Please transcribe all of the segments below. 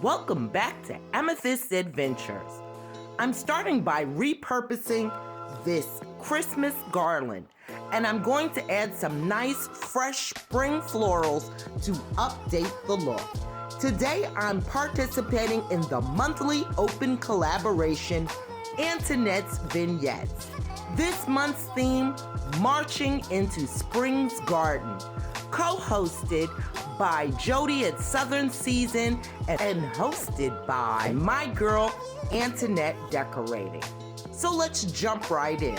Welcome back to Amethyst Adventures. I'm starting by repurposing this Christmas garland, and I'm going to add some nice fresh spring florals to update the look. Today I'm participating in the monthly open collaboration Antonettes's Vignettes. This month's theme, Marching into Spring's Garden, co-hosted by Jody at Southern Season and hosted by my girl Antoinette Decorating. So let's jump right in.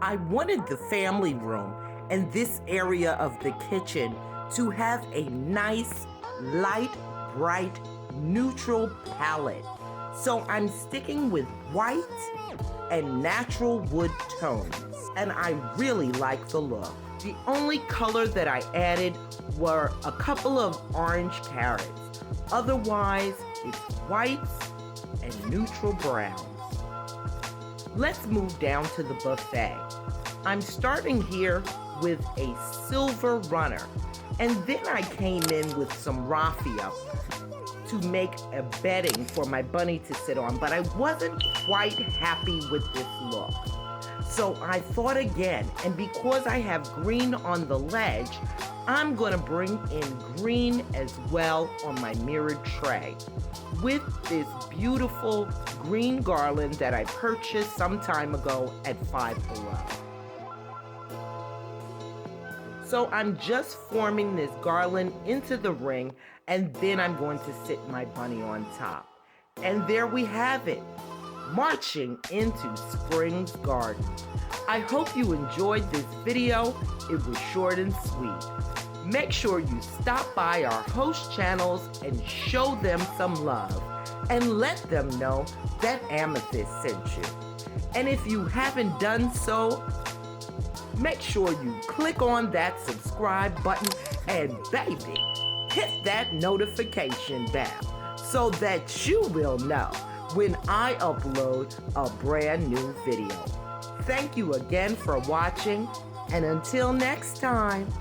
I wanted the family room and this area of the kitchen to have a nice, light, bright, neutral palette. So I'm sticking with white and natural wood tones, and I really like the look. The only color that I added were a couple of orange carrots. Otherwise, it's whites and neutral browns. Let's move down to the buffet. I'm starting here with a silver runner, and then I came in with some raffia to make a bedding for my bunny to sit on, but I wasn't quite happy with this look. So I thought again, and because I have green on the ledge, I'm gonna bring in green as well on my mirrored tray with this beautiful green garland that I purchased some time ago at Five Below. So I'm just forming this garland into the ring, and then I'm going to sit my bunny on top. And there we have it, marching into spring's garden. I hope you enjoyed this video. It was short and sweet. Make sure you stop by our host channels and show them some love, and let them know that Amethyst sent you. And if you haven't done so, make sure you click on that subscribe button and baby, hit that notification bell so that you will know when I upload a brand new video. Thank you again for watching, and until next time.